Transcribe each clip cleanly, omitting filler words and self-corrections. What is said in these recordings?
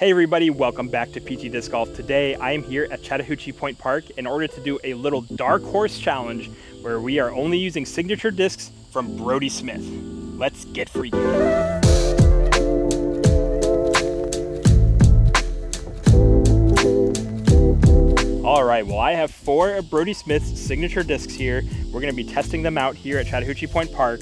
Hey everybody, welcome back to Peachy Disc Golf. Today I am here at Chattahoochee Pointe Park in order to do a little dark horse challenge where we are only using signature discs from Brodie Smith. Let's get freaky. Alright, well I have 4 of Brodie Smith's signature discs here. We're going to be testing them out here at Chattahoochee Pointe Park.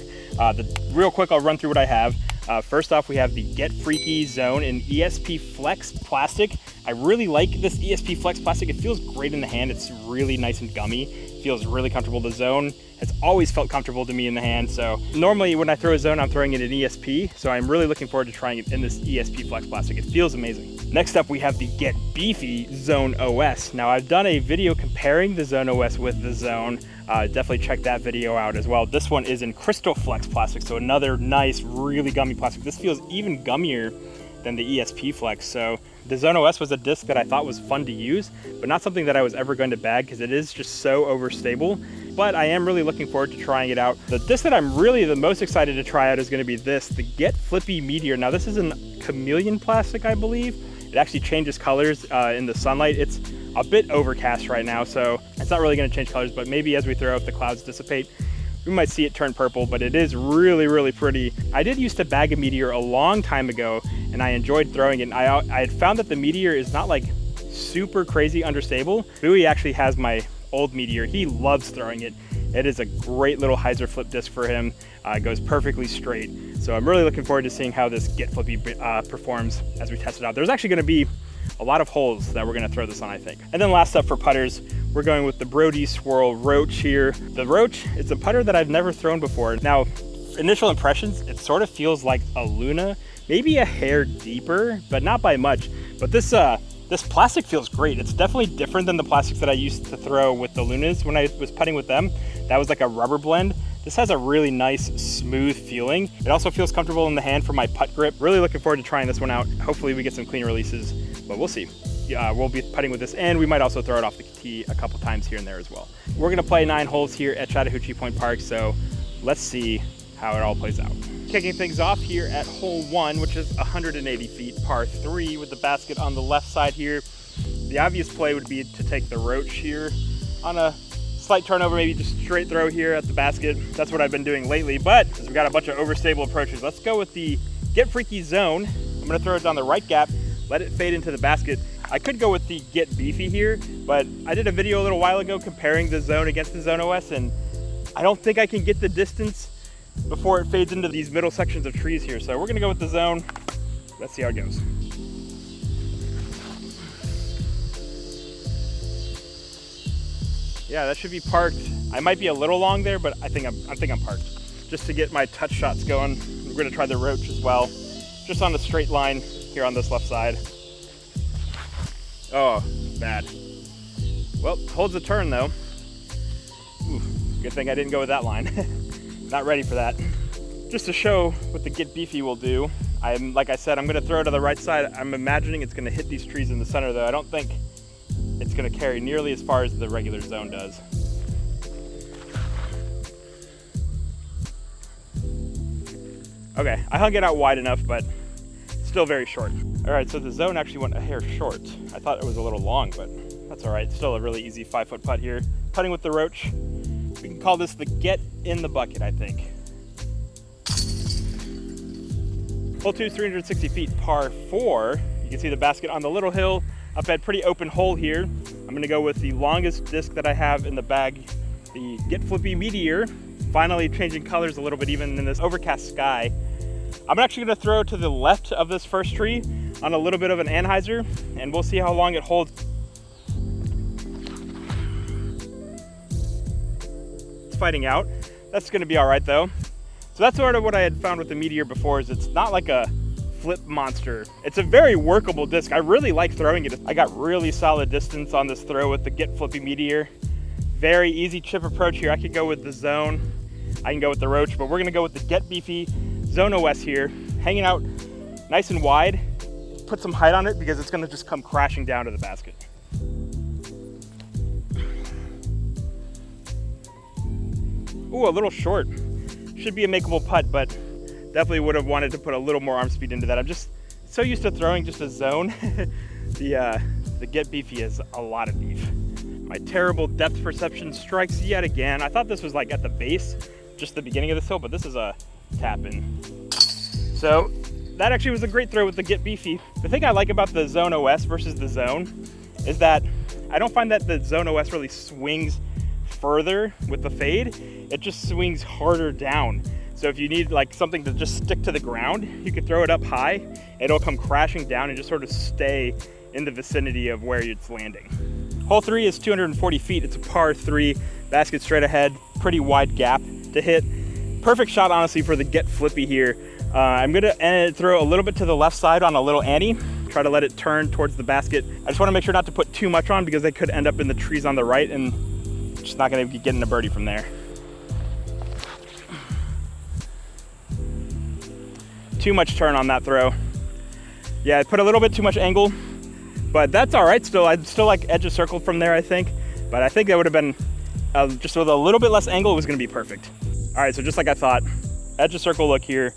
Real quick, I'll run through what I have. First off, we have the Get Freaky Zone in ESP Flex plastic. I really like this ESP Flex plastic. It feels great in the hand. It's really nice and gummy. It feels really comfortable. The zone has always felt comfortable to me in the hand. So normally when I throw a zone, I'm throwing it in ESP. So I'm really looking forward to trying it in this ESP Flex plastic. It feels amazing. Next up, we have the Get Beefy Zone OS. Now I've done a video comparing the Zone OS with the Zone. Definitely check that video out as well. This one is in Crystal Flex plastic, so another nice, really gummy plastic. This feels even gummier than the ESP Flex. So the Zone OS was a disc that I thought was fun to use, but not something that I was ever going to bag because it is just so overstable. But I am really looking forward to trying it out. The disc that I'm really the most excited to try out is going to be this, the Get Flippy Meteor. Now this is in chameleon plastic, I believe. It actually changes colors in the sunlight. It's a bit overcast right now, so it's not really going to change colors, but maybe as we throw, if the clouds dissipate, we might see it turn purple, but it is really, really pretty. I did used to bag a Meteor a long time ago, and I enjoyed throwing it. And I had found that the Meteor is not like super crazy understable. Bowie actually has my old Meteor. He loves throwing it. It is a great little hyzer flip disc for him. It goes perfectly straight. So I'm really looking forward to seeing how this Get Flippy performs as we test it out. There's actually going to be a lot of holes that we're going to throw this on, I think. And then last up for putters, we're going with the Bro D Swirl Roach here. The Roach, it's a putter that I've never thrown before. Now, initial impressions, it sort of feels like a Luna, maybe a hair deeper, but not by much. But this plastic feels great. It's definitely different than the plastics that I used to throw with the Lunas when I was putting with them. That was like a rubber blend. This has a really nice, smooth feeling. It also feels comfortable in the hand for my putt grip. Really looking forward to trying this one out. Hopefully we get some clean releases, but we'll see. We'll be putting with this, and we might also throw it off the tee a couple times here and there as well. We're gonna play 9 holes here at Chattahoochee Pointe Park, so let's see how it all plays out. Kicking things off here at hole 1, which is 180 feet, par 3, with the basket on the left side here. The obvious play would be to take the Roach here on a slight turnover, maybe just straight throw here at the basket. That's what I've been doing lately, but we've got a bunch of overstable approaches. Let's go with the Get Freaky Zone. I'm gonna throw it down the right gap, let it fade into the basket. I could go with the Get Beefy here, but I did a video a little while ago comparing the Zone against the Zone OS, and I don't think I can get the distance before it fades into these middle sections of trees here. So we're gonna go with the Zone. Let's see how it goes. Yeah, that should be parked. I might be a little long there, but I think I'm parked. Just to get my touch shots going, we're gonna try the Roach as well. Just on a straight line here on this left side. Oh, bad. Well, holds a turn though. Oof, good thing I didn't go with that line. Not ready for that. Just to show what the Get Beefy will do, like I said, I'm gonna throw it to the right side. I'm imagining it's gonna hit these trees in the center though. I don't think it's gonna carry nearly as far as the regular Zone does. Okay, I hung it out wide enough, but still very short. All right, so the Zone actually went a hair short. I thought it was a little long, but that's all right. Still a really easy 5-foot putt here. Putting with the Roach. We can call this the Get in the Bucket, I think. Hole 2, 360 feet, par 4. You can see the basket on the little hill. Up at pretty open hole here. I'm gonna go with the longest disc that I have in the bag, the Get Flippy Meteor. Finally changing colors a little bit even in this overcast sky. I'm actually gonna throw to the left of this first tree on a little bit of an anhyzer, and we'll see how long it holds. It's fighting out. That's gonna be all right though. So that's sort of what I had found with the Meteor before, is it's not like a flip monster. It's a very workable disc. I really like throwing it. I got really solid distance on this throw with the Get Flippy Meteor. Very easy chip approach here. I could go with the Zone. I can go with the Roach, but we're gonna go with the Get Beefy Zone OS here, hanging out nice and wide. Put some height on it because it's gonna just come crashing down to the basket. Ooh, a little short. Should be a makeable putt, but definitely would have wanted to put a little more arm speed into that. I'm just so used to throwing just a zone. The Get Beefy is a lot of beef. My terrible depth perception strikes yet again. I thought this was like at the base, just the beginning of this hill, but this is a tap in. So that actually was a great throw with the Get Beefy. The thing I like about the Zone OS versus the Zone is that I don't find that the Zone OS really swings further with the fade. It just swings harder down. So if you need like something to just stick to the ground, you can throw it up high, it'll come crashing down and just sort of stay in the vicinity of where it's landing. Hole 3 is 240 feet. It's a par 3, basket straight ahead, pretty wide gap to hit. Perfect shot, honestly, for the Get Flippy here. I'm gonna throw a little bit to the left side on a little Annie, try to let it turn towards the basket. I just wanna make sure not to put too much on because they could end up in the trees on the right and just not gonna be getting a birdie from there. Too much turn on that throw. Yeah, I put a little bit too much angle, but that's all right still. I'd still like edge of circle from there, I think. But I think that would have been, just with a little bit less angle, it was gonna be perfect. All right, so just like I thought, edge of circle look here.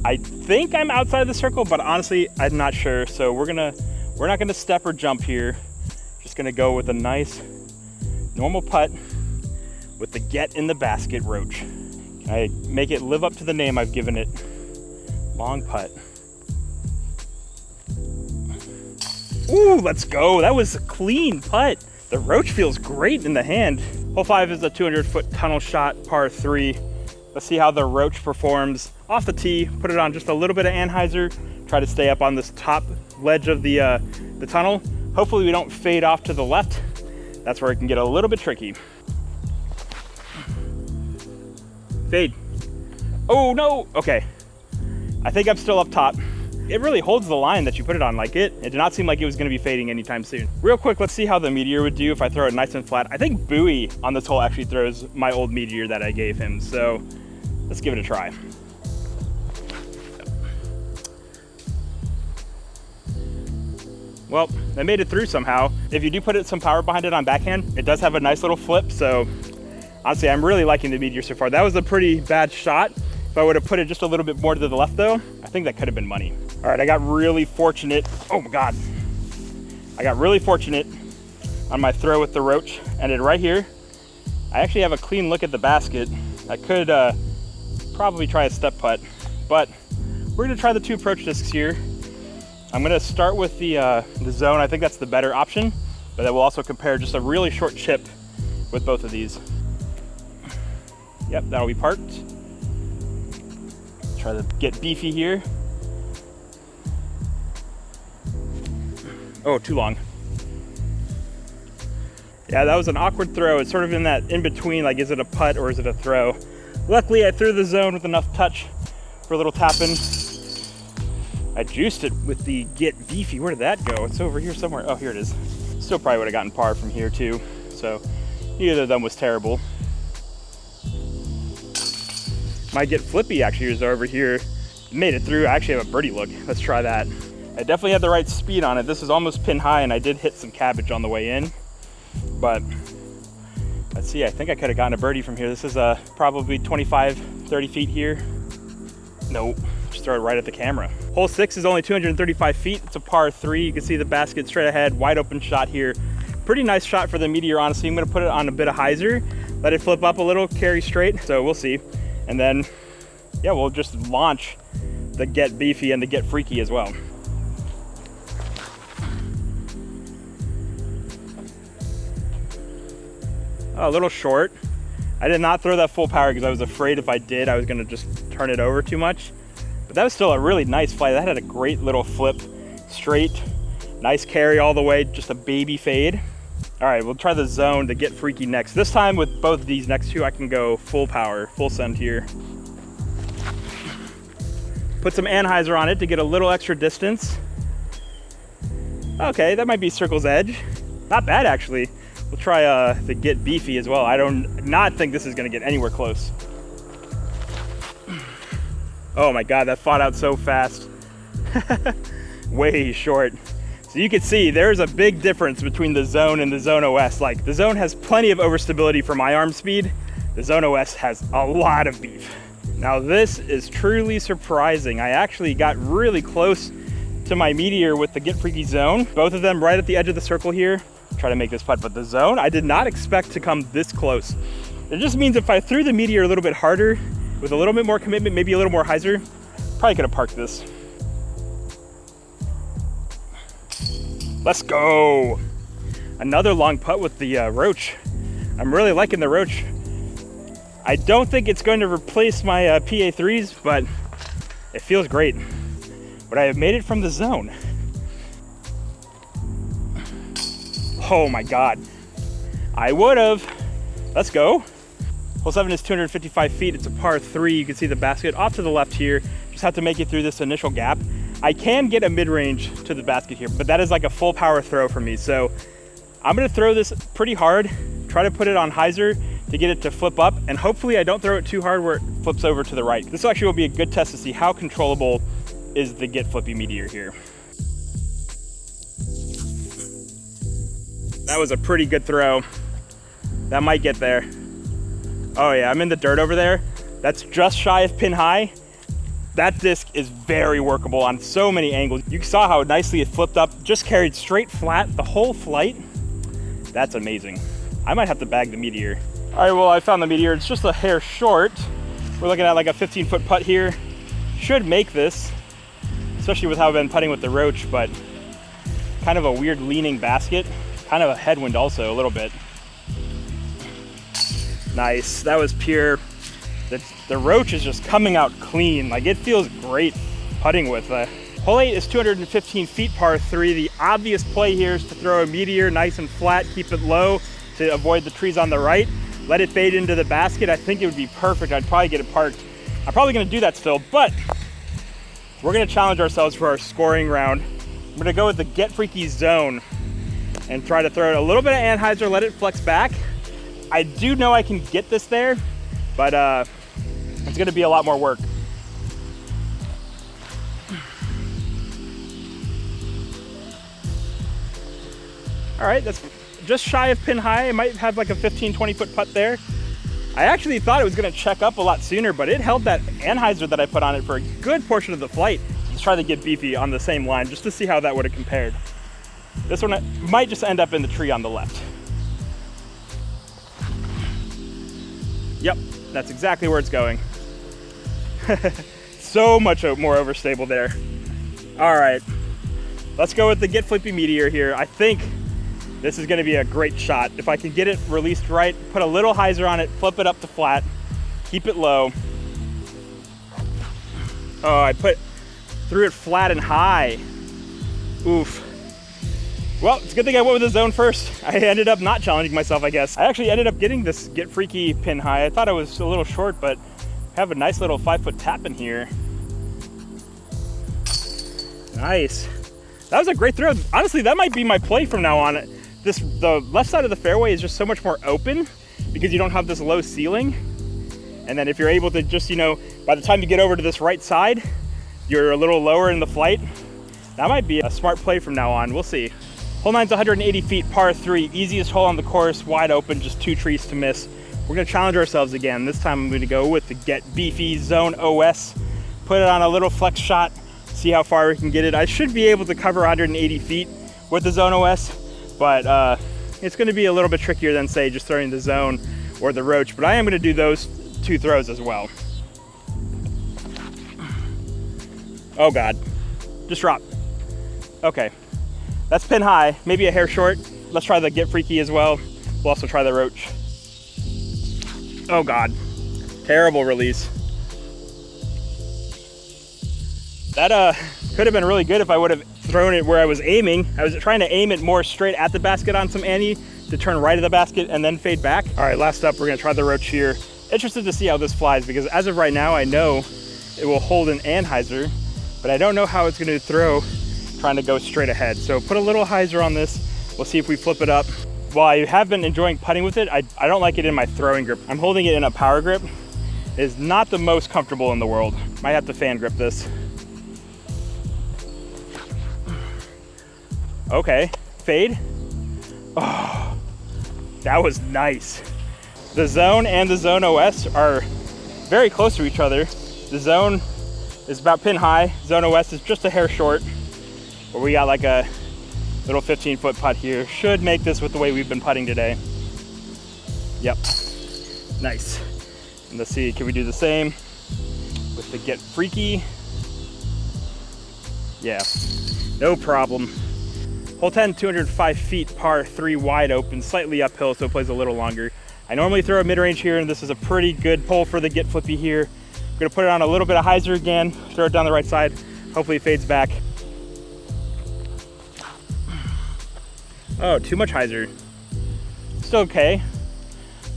I think I'm outside the circle, but honestly, I'm not sure. So we're not gonna step or jump here. Just gonna go with a nice, normal putt with the Get in the Basket Roach. Can I make it live up to the name I've given it? Long putt. Ooh, let's go. That was a clean putt. The Roach feels great in the hand. Hole 5 is a 200-foot tunnel shot, par 3. Let's see how the Roach performs off the tee. Put it on just a little bit of anhyzer. Try to stay up on this top ledge of the tunnel. Hopefully we don't fade off to the left. That's where it can get a little bit tricky. Fade. Oh no, okay. I think I'm still up top. It really holds the line that you put it on. Like it did not seem like it was gonna be fading anytime soon. Real quick, let's see how the Meteor would do if I throw it nice and flat. I think Bowie on this hole actually throws my old Meteor that I gave him. So let's give it a try. Well, I made it through somehow. If you do put some power behind it on backhand, it does have a nice little flip. So honestly, I'm really liking the Meteor so far. That was a pretty bad shot. If I would have put it just a little bit more to the left though, I think that could have been money. All right, I got really fortunate. Oh my God. I got really fortunate on my throw with the Roach. Ended right here. I actually have a clean look at the basket. I could probably try a step putt, but we're gonna try the 2 approach discs here. I'm gonna start with the Zone. I think that's the better option, but then we'll also compare just a really short chip with both of these. Yep, that'll be parked. Try to Get Beefy here. Oh, too long. Yeah, that was an awkward throw. It's sort of in that in between, like, is it a putt or is it a throw? Luckily, I threw the Zone with enough touch for a little tap-in. I juiced it with the Get Beefy. Where did that go? It's over here somewhere. Oh, here it is. Still probably would have gotten par from here too. So neither of them was terrible. My Get Flippy actually is over here. Made it through. I actually have a birdie look. Let's try that. I definitely had the right speed on it. This is almost pin high and I did hit some cabbage on the way in. But let's see, I think I could have gotten a birdie from here. This is probably 25, 30 feet here. Nope, just throw it right at the camera. Hole 6 is only 235 feet. It's a par 3. You can see the basket straight ahead, wide open shot here. Pretty nice shot for the Meteor, honestly. I'm gonna put it on a bit of hyzer, let it flip up a little, carry straight. So we'll see. And then, yeah, we'll just launch the Get Beefy and the Get Freaky as well. Oh, a little short. I did not throw that full power because I was afraid if I did, I was gonna just turn it over too much. But that was still a really nice flight. That had a great little flip, straight, nice carry all the way, just a baby fade. All right, we'll try the Zone to Get Freaky next. This time with both of these next two, I can go full power, full send here. Put some anhyzer on it to get a little extra distance. Okay, that might be circle's edge. Not bad, actually. We'll try the Get Beefy as well. I don't not think this is gonna get anywhere close. Oh my God, that fought out so fast. Way short. So you can see there's a big difference between the Zone and the Zone OS. Like, the Zone has plenty of overstability for my arm speed. The Zone OS has a lot of beef. Now this is truly surprising. I actually got really close to my Meteor with the Get Freaky zone. Both of them right at the edge of the circle here. Try to make this putt, but the zone, I did not expect to come this close. It just means if I threw the Meteor a little bit harder, with a little bit more commitment, maybe a little more hyzer, probably could have parked this. Let's go. Another long putt with the Roach. I'm really liking the Roach. I don't think it's going to replace my PA3s, but it feels great. But I have made it from the zone. Oh my God. I would have. Let's go. Hole 7 is 255 feet. It's a par 3. You can see the basket off to the left here. Just have to make it through this initial gap. I can get a mid-range to the basket here, but that is like a full power throw for me. So I'm gonna throw this pretty hard, try to put it on hyzer to get it to flip up, and hopefully I don't throw it too hard where it flips over to the right. This actually will be a good test to see how controllable is the Get Flippy Meteor here. That was a pretty good throw. That might get there. Oh yeah, I'm in the dirt over there. That's just shy of pin high. That disc is very workable on so many angles. You saw how nicely it flipped up, just carried straight flat the whole flight. That's amazing. I might have to bag the Meteor. All right, well, I found the Meteor. It's just a hair short. We're looking at like a 15-foot putt here. Should make this, especially with how I've been putting with the Roach, but kind of a weird leaning basket. Kind of a headwind also, a little bit. Nice, that was pure. The Roach is just coming out clean. Like, it feels great putting with. Hole 8 is 215 feet, par 3. The obvious play here is to throw a Meteor nice and flat, keep it low to avoid the trees on the right. Let it fade into the basket. I think it would be perfect. I'd probably get it parked. I'm probably gonna do that still, but we're gonna challenge ourselves for our scoring round. I'm gonna go with the Get Freaky zone and try to throw it a little bit of anhyzer, let it flex back. I do know I can get this there, but it's gonna be a lot more work. All right, that's just shy of pin high. I might have like a 15, 20 foot putt there. I actually thought it was gonna check up a lot sooner, but it held that anhyzer that I put on it for a good portion of the flight. Let's try to get Beefy on the same line just to see how that would have compared. This one might just end up in the tree on the left. Yep, that's exactly where it's going. So much more overstable there. All right, let's go with the Get Flippy Meteor here. I think this is gonna be a great shot. If I can get it released right, put a little hyzer on it, flip it up to flat, keep it low. Oh, I threw it flat and high. Oof. Well, it's a good thing I went with the zone first. I ended up not challenging myself, I guess. I actually ended up getting this Get Freaky pin high. I thought I was a little short, but I have a nice little 5-foot tap in here. Nice. That was a great throw. Honestly, that might be my play from now on. The left side of the fairway is just so much more open because you don't have this low ceiling. And then if you're able to just, by the time you get over to this right side, you're a little lower in the flight. That might be a smart play from now on. We'll see. Hole 9's 180 feet, par 3. Easiest hole on the course, wide open, just 2 trees to miss. We're gonna challenge ourselves again. This time I'm gonna go with the Get Beefy Zone OS. Put it on a little flex shot, see how far we can get it. I should be able to cover 180 feet with the Zone OS, but it's gonna be a little bit trickier than, say, just throwing the Zone or the Roach, but I am gonna do those 2 throws as well. Oh God, just drop. Okay, that's pin high, maybe a hair short. Let's try the Get Freaky as well. We'll also try the Roach. Oh God, terrible release. That could have been really good if I would have thrown it where I was aiming. I was trying to aim it more straight at the basket on some ante to turn right of the basket and then fade back. All right, last up, we're gonna try the Roach here. Interested to see how this flies because as of right now, I know it will hold an anhyzer, but I don't know how it's gonna throw trying to go straight ahead. So put a little hyzer on this. We'll see if we flip it up. While I have been enjoying putting with it, I don't like it in my throwing grip. I'm holding it in a power grip. It is not the most comfortable in the world. Might have to fan grip this. Okay, fade. Oh, that was nice. The Zone and the Zone OS are very close to each other. The Zone is about pin high. Zone OS is just a hair short. But we got like a little 15-foot putt here. Should make this with the way we've been putting today. Yep, nice. And let's see, can we do the same with the Get Freaky? Yeah, no problem. Hole 10, 205 feet, par 3 wide open, slightly uphill, so it plays a little longer. I normally throw a mid-range here, and this is a pretty good hole for the Get Flippy here. I'm gonna put it on a little bit of hyzer again, throw it down the right side, hopefully it fades back. Oh, too much hyzer. Still okay.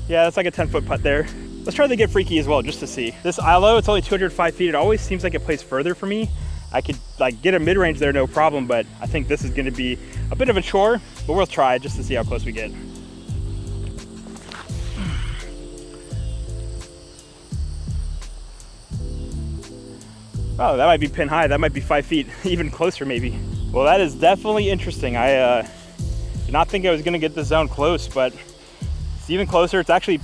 Yeah, that's like a 10-foot putt there. Let's try the Get Freaky as well, just to see. This ILO, it's only 205 feet. It always seems like it plays further for me. I could like get a mid-range there, no problem, but I think this is gonna be a bit of a chore, but we'll try just to see how close we get. Oh, that might be pin high. That might be 5 feet, even closer maybe. Well, that is definitely interesting. I did not think I was gonna get the zone close, but it's even closer. It's actually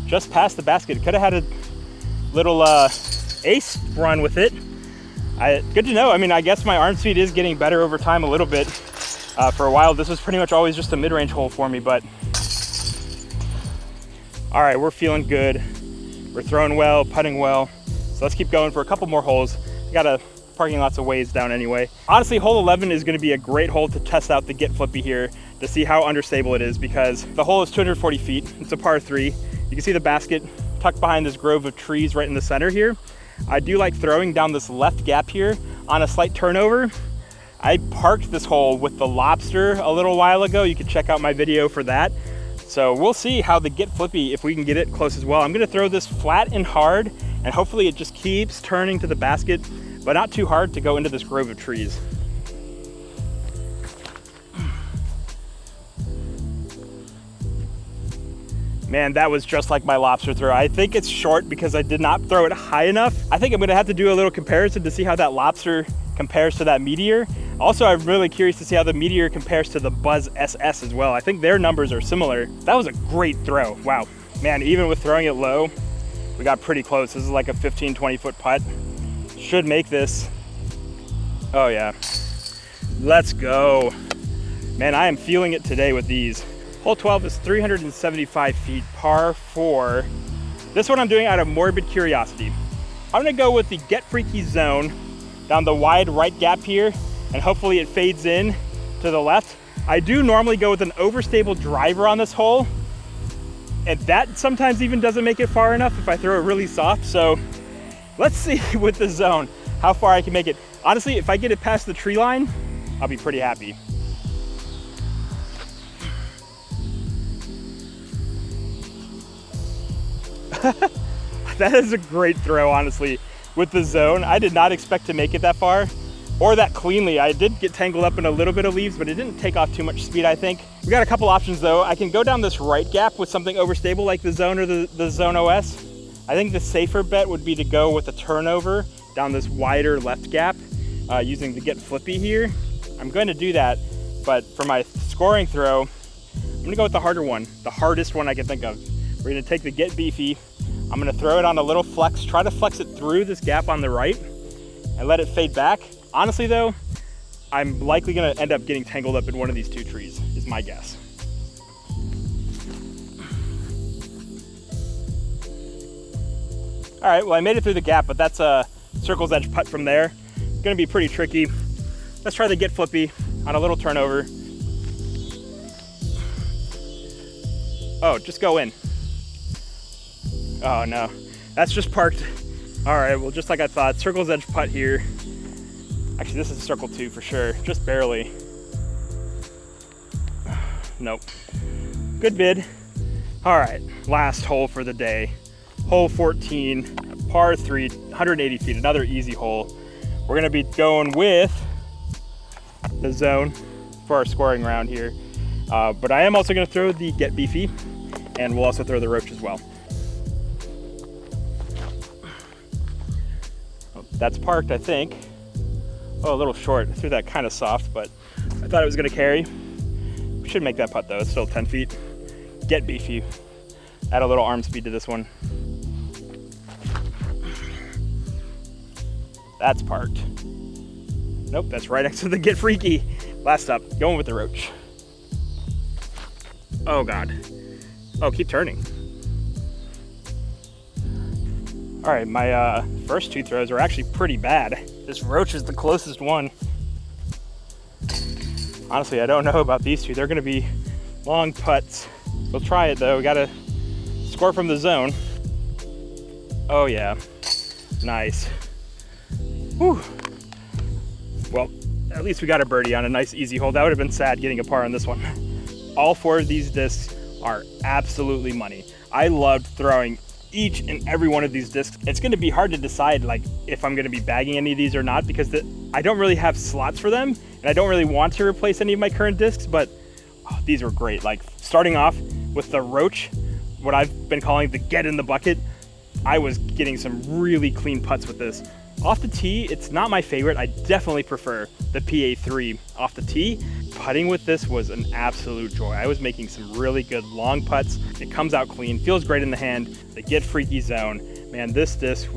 just past the basket. Could have had a little ace run with it. Good to know. I mean, I guess my arm speed is getting better over time a little bit. For a while, this was pretty much always just a mid-range hole for me, but all right, we're feeling good. We're throwing well, putting well. So let's keep going for a couple more holes. I got a parking lots of ways down anyway. Honestly, hole 11 is going to be a great hole to test out the Get Flippy here to see how understable it is, because the hole is 240 feet. It's a par 3. You can see the basket tucked behind this grove of trees right in the center here. I do like throwing down this left gap here on a slight turnover. I parked this hole with the lobster a little while ago. You can check out my video for that. So we'll see how the Get Flippy, if we can get it close as well. I'm gonna throw this flat and hard, and hopefully it just keeps turning to the basket, but not too hard to go into this grove of trees. Man, that was just like my lobster throw. I think it's short because I did not throw it high enough. I think I'm gonna have to do a little comparison to see how that lobster compares to that Meteor. Also, I'm really curious to see how the Meteor compares to the Buzz SS as well. I think their numbers are similar. That was a great throw, wow. Man, even with throwing it low, we got pretty close. This is like a 15, 20-foot putt. Should make this. Oh yeah, let's go. Man, I am feeling it today with these. Hole 12 is 375 feet, par 4. This one I'm doing out of morbid curiosity. I'm gonna go with the Get Freaky zone down the wide right gap here, and hopefully it fades in to the left. I do normally go with an overstable driver on this hole, and that sometimes even doesn't make it far enough if I throw it really soft. So let's see with the zone how far I can make it. Honestly, if I get it past the tree line, I'll be pretty happy. That is a great throw, honestly. With the zone, I did not expect to make it that far or that cleanly. I did get tangled up in a little bit of leaves, but it didn't take off too much speed, I think. We got a couple options though. I can go down this right gap with something overstable like the zone or the zone OS. I think the safer bet would be to go with a turnover down this wider left gap using the Get Flippy here. I'm going to do that, but for my scoring throw, I'm gonna go with the harder one, the hardest one I can think of. We're gonna take the Get Beefy. I'm gonna throw it on a little flex, try to flex it through this gap on the right and let it fade back. Honestly though, I'm likely gonna end up getting tangled up in one of these two trees, is my guess. All right, well, I made it through the gap, but that's a circle's edge putt from there. It's gonna be pretty tricky. Let's try the Get Flippy on a little turnover. Oh, just go in. Oh no, that's just parked. All right, well, just like I thought, circle's edge putt here. Actually, this is circle 2 for sure, just barely. Nope, good bid. All right, last hole for the day. Hole 14, par 3, 180 feet, another easy hole. We're gonna be going with the zone for our scoring round here. But I am also gonna throw the Get Beefy, and we'll also throw the Roach as well. Oh, that's parked, I think. Oh, a little short. I threw that kind of soft, but I thought it was gonna carry. We should make that putt though, it's still 10 feet. Get Beefy. Add a little arm speed to this one. That's parked. Nope, that's right next to the Get Freaky. Last up, going with the Roach. Oh God. Oh, keep turning. All right, my first two throws are actually pretty bad. This Roach is the closest one. Honestly, I don't know about these two. They're gonna be long putts. We'll try it though. We gotta score from the zone. Oh yeah, nice. Whew. Well, at least we got a birdie on a nice easy hole. That would have been sad getting a par on this one. All four of these discs are absolutely money. I loved throwing each and every one of these discs. It's gonna be hard to decide like if I'm gonna be bagging any of these or not, because I don't really have slots for them and I don't really want to replace any of my current discs, but these were great. Like starting off with the Roach, what I've been calling the get in the bucket, I was getting some really clean putts with this. Off the tee, it's not my favorite. I definitely prefer the PA3 off the tee. Putting with this was an absolute joy. I was making some really good long putts. It comes out clean, feels great in the hand. The Get Freaky zone, man, this disc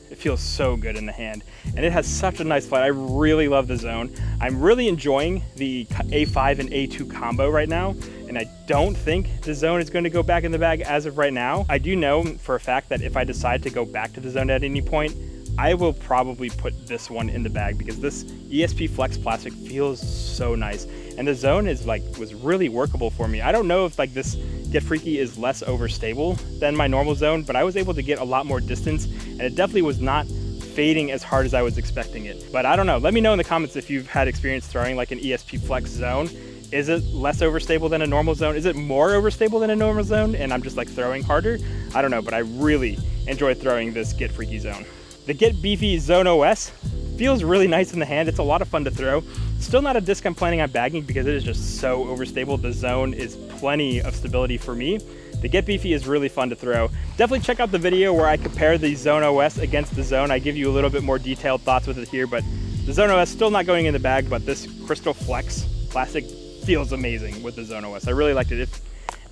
it feels so good in the hand. And it has such a nice flight. I really love the zone. I'm really enjoying the A5 and A2 combo right now. And I don't think the zone is going to go back in the bag as of right now. I do know for a fact that if I decide to go back to the zone at any point, I will probably put this one in the bag because this ESP Flex plastic feels so nice. And the zone was really workable for me. I don't know if this Get Freaky is less overstable than my normal zone, but I was able to get a lot more distance and it definitely was not fading as hard as I was expecting it. But I don't know, let me know in the comments if you've had experience throwing like an ESP Flex zone. Is it less overstable than a normal zone? Is it more overstable than a normal zone and I'm just throwing harder? I don't know, but I really enjoyed throwing this Get Freaky zone. The Get Beefy Zone OS feels really nice in the hand. It's a lot of fun to throw. Still not a disc I'm planning on bagging because it is just so overstable. The zone is plenty of stability for me. The Get Beefy is really fun to throw. Definitely check out the video where I compare the Zone OS against the zone. I give you a little bit more detailed thoughts with it here, but the Zone OS still not going in the bag, but this Crystal Flex plastic feels amazing with the Zone OS. I really liked it.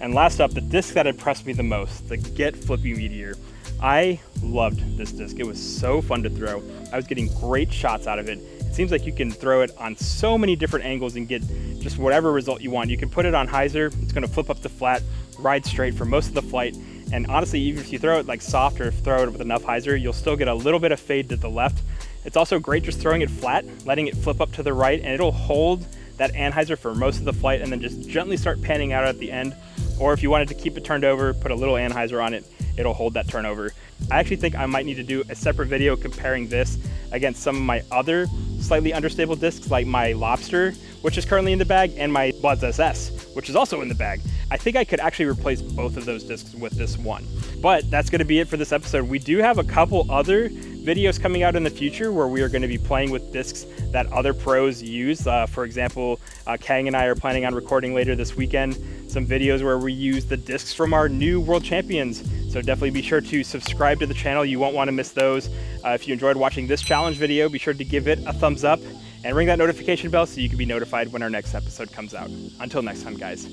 And last up, the disc that impressed me the most, the Get Flippy Meteor. I loved this disc. It was so fun to throw. I was getting great shots out of it. It seems like you can throw it on so many different angles and get just whatever result you want. You can put it on hyzer, it's gonna flip up to flat, ride straight for most of the flight. And honestly, even if you throw it soft or throw it with enough hyzer, you'll still get a little bit of fade to the left. It's also great just throwing it flat, letting it flip up to the right, and it'll hold that anhyzer for most of the flight and then just gently start panning out at the end. Or if you wanted to keep it turned over, put a little anhyzer on it, it'll hold that turnover. I actually think I might need to do a separate video comparing this against some of my other slightly understable discs like my Lobster, which is currently in the bag, and my Bloods SS, which is also in the bag. I think I could actually replace both of those discs with this one. But that's gonna be it for this episode. We do have a couple other videos coming out in the future where we are gonna be playing with discs that other pros use. For example, Kang and I are planning on recording later this weekend some videos where we use the discs from our new world champions. So definitely be sure to subscribe to the channel. You won't want to miss those. If you enjoyed watching this challenge video, be sure to give it a thumbs up and ring that notification bell so you can be notified when our next episode comes out. Until next time, guys,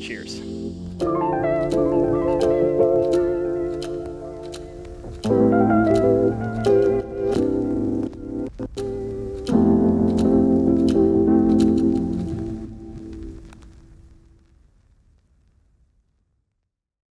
cheers.